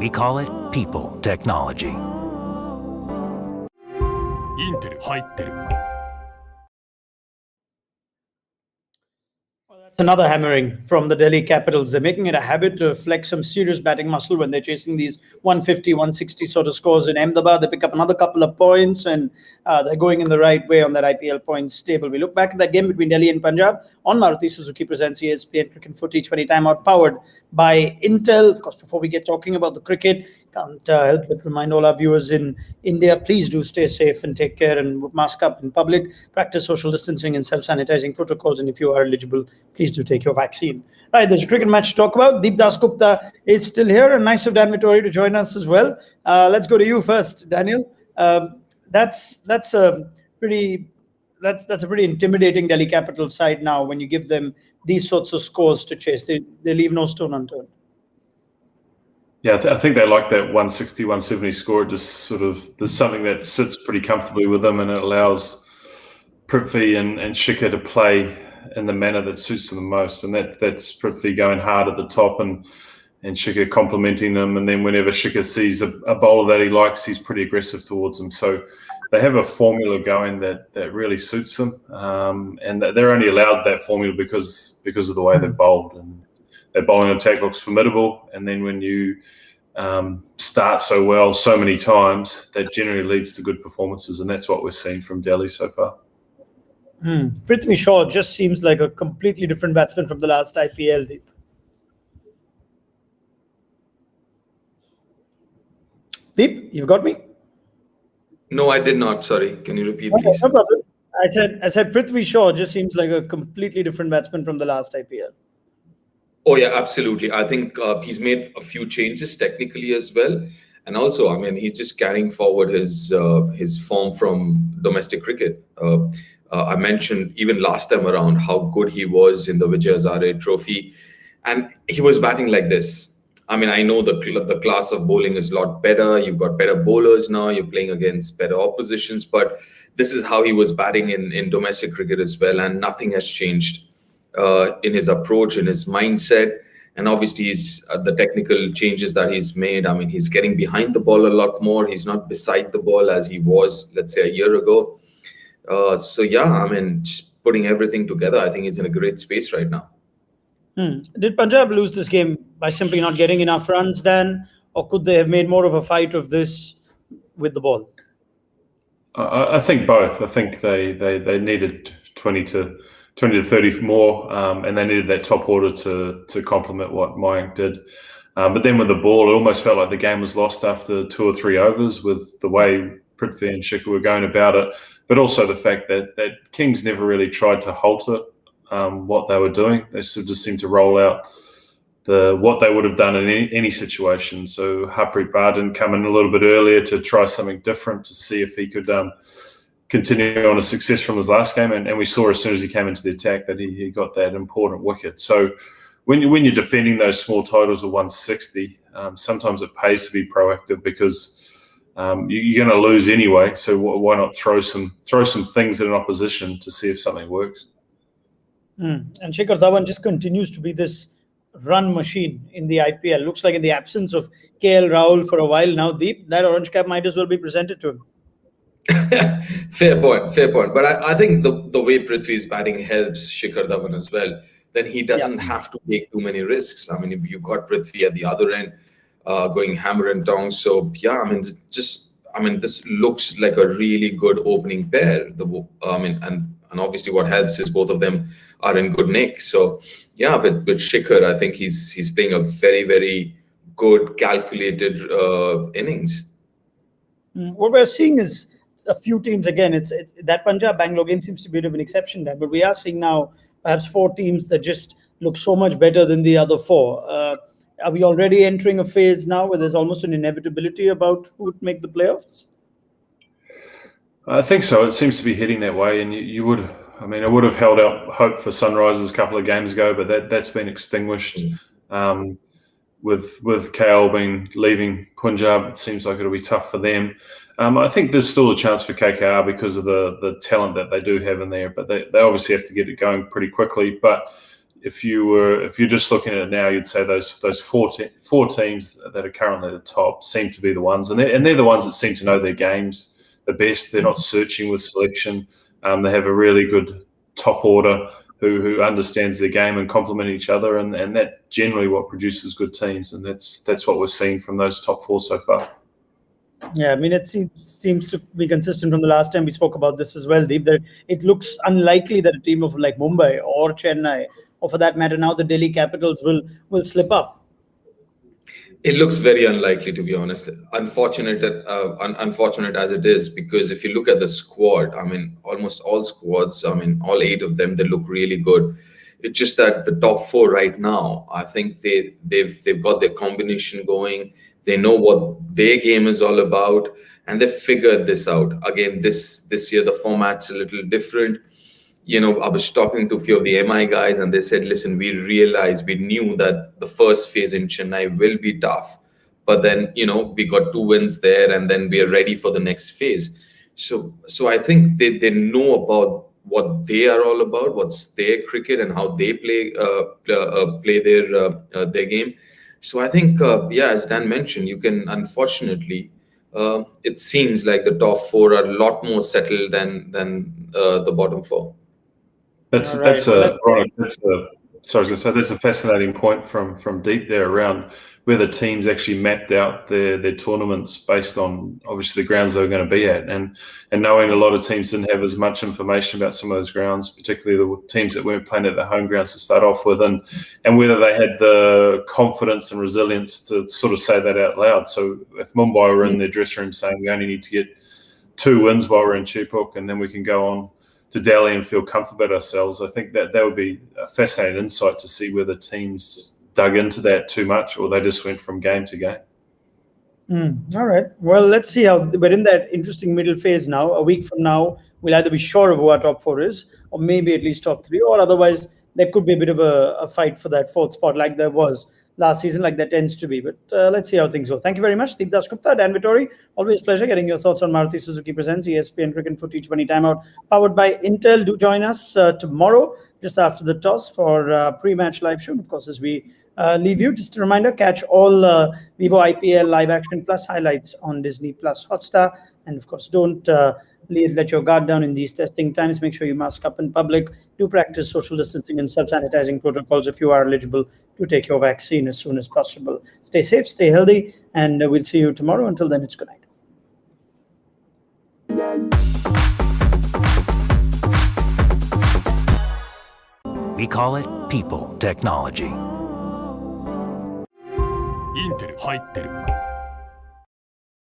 We call it people technology. インテル入ってる。 Another hammering from the Delhi Capitals. They're making it a habit to flex some serious batting muscle when they're chasing these 150, 160 sort of scores in Ahmedabad. They pick up another couple of points, and they're going in the right way on that IPL points table. We look back at that game between Delhi and Punjab on Maruti Suzuki presents ESPN Cricket for T20 Time Out, powered by Intel. Of course, before we get talking about the cricket, can't help but remind all our viewers in India, please do stay safe and take care and mask up in public, practice social distancing and self-sanitizing protocols, and if you are eligible, please do take your vaccine. Right, there's a cricket match to talk about. Deep Dasgupta is still here, and nice of Dan Vettori to join us as well. Let's go to you first, Daniel. That's a pretty intimidating Delhi Capital side now when you give them these sorts of scores to chase. They leave no stone unturned. Yeah, I think they like that 160, 170 score. It just sort of, there's something that sits pretty comfortably with them, and it allows Prithvi and Shikhar to play in the manner that suits them the most. And that's Prithvi going hard at the top and Shikhar complimenting them. And then whenever Shikhar sees a bowler that he likes, he's pretty aggressive towards them. So they have a formula going that really suits them. And they're only allowed that formula because of the way they're bowled. And their bowling attack looks formidable. And then when you start so well so many times, that generally leads to good performances. And that's what we're seeing from Delhi so far. Prithvi Shaw just seems like a completely different batsman from the last IPL, Deep. Deep, you got me? No, I did not. Sorry. Can you repeat, please? No problem. I said Prithvi Shaw just seems like a completely different batsman from the last IPL. Oh, yeah, absolutely. I think he's made a few changes technically as well. And also, I mean, he's just carrying forward his form from domestic cricket. I mentioned even last time around how good he was in the Vijay Hazare Trophy. And he was batting like this. I mean, I know the class of bowling is a lot better. You've got better bowlers now. You're playing against better oppositions. But this is how he was batting in domestic cricket as well. And nothing has changed in his approach, in his mindset. And obviously, the technical changes that he's made. I mean, he's getting behind the ball a lot more. He's not beside the ball as he was, let's say, a year ago. So, yeah, I mean, just putting everything together, I think he's in a great space right now. Did Punjab lose this game by simply not getting enough runs, Dan? Or could they have made more of a fight of this with the ball? I think both. I think they needed 20 to 30 more, and they needed that top order to complement what Mayank did. But then with the ball, it almost felt like the game was lost after 2 or 3 overs with the way Prithvi and Shikhar were going about it, but also the fact that Kings never really tried to halter what they were doing. They sort of just seemed to roll out what they would have done in any situation. So Harpreet Bardhan come in a little bit earlier to try something different to see if he could continue on a success from his last game. And we saw as soon as he came into the attack that he got that important wicket. So when you're defending those small totals of 160, sometimes it pays to be proactive because you're going to lose anyway. So why not throw some things at an opposition to see if something works? And Shikhar Dhawan just continues to be this run machine in the IPL. Looks like in the absence of KL Rahul for a while now, Deep, that orange cap might as well be presented to him. Fair point. But I think the way Prithvi's batting helps Shikhar Dhawan as well. Then he doesn't have to take too many risks. I mean, you've got Prithvi at the other end going hammer and tongs. So, yeah, I mean, this looks like a really good opening pair. And obviously what helps is both of them are in good nick. So, yeah, with Shikhar, I think he's playing a very, very good, calculated innings. What we're seeing is a few teams, again, it's that Punjab-Bangalore game seems to be a bit of an exception there, but we are seeing now perhaps 4 teams that just look so much better than the other 4. Are we already entering a phase now where there's almost an inevitability about who would make the playoffs? I think so. It seems to be heading that way, and I would have held out hope for Sunrisers a couple of games ago, but that's been extinguished. With KL leaving Punjab, it seems like it'll be tough for them. I think there's still a chance for KKR because of the talent that they do have in there, but they obviously have to get it going pretty quickly. But if you're just looking at it now, you'd say those four teams that are currently at the top seem to be the ones, and they're the ones that seem to know their games the best. They're not searching with selection. They have a really good top order who understands their game and complement each other, and that's generally what produces good teams, and that's what we're seeing from those top four so far. Yeah, I mean, it seems to be consistent from the last time we spoke about this as well, Deep, that it looks unlikely that a team of like Mumbai or Chennai, or for that matter now the Delhi Capitals, will slip up. It looks very unlikely, to be honest. Unfortunate as it is, because if you look at the squad, I mean, almost all squads, I mean, all 8 of them, they look really good. It's just that the top 4 right now, I think they've got their combination going. They know what their game is all about, and they've figured this out. Again, this year the format's a little different. You know, I was talking to a few of the MI guys, and they said, listen, we knew that the first phase in Chennai will be tough, but then, you know, we got 2 wins there, and then we are ready for the next phase. So I think they know about what they are all about, what's their cricket and how they play their game. So I think, as Dan mentioned, you can, unfortunately, it seems like the top 4 are a lot more settled than the bottom 4. That's a fascinating point from Deep there around where the teams actually mapped out their tournaments based on obviously the grounds they were going to be at, and knowing a lot of teams didn't have as much information about some of those grounds, particularly the teams that weren't playing at their home grounds to start off with, and whether they had the confidence and resilience to sort of say that out loud. So if Mumbai were in their dressing room saying we only need to get 2 wins while we're in Chipuk and then we can go on to Delhi and feel comfortable about ourselves, I think that would be a fascinating insight to see whether teams dug into that too much or they just went from game to game. All right. Well, let's see how we're in that interesting middle phase now. A week from now, we'll either be sure of who our top 4 is, or maybe at least top 3, or otherwise there could be a bit of a fight for that 4th spot like there was last season, like that tends to be. But let's see how things go. Thank you very much, Deep Dasgupta, Dan Vettori. Always a pleasure getting your thoughts on Maruti Suzuki Presents ESPN Cricket for T20 Time Out, powered by Intel. Do join us tomorrow, just after the toss, for pre-match live show. Of course, as we leave you, just a reminder, catch all Vivo IPL live action plus highlights on Disney Plus Hotstar. And of course, don't let your guard down in these testing times. Make sure you mask up in public. Do practice social distancing and self-sanitizing protocols if you are eligible to take your vaccine as soon as possible. Stay safe, stay healthy, and we'll see you tomorrow. Until then, it's good night. We call it people technology. インテル入ってる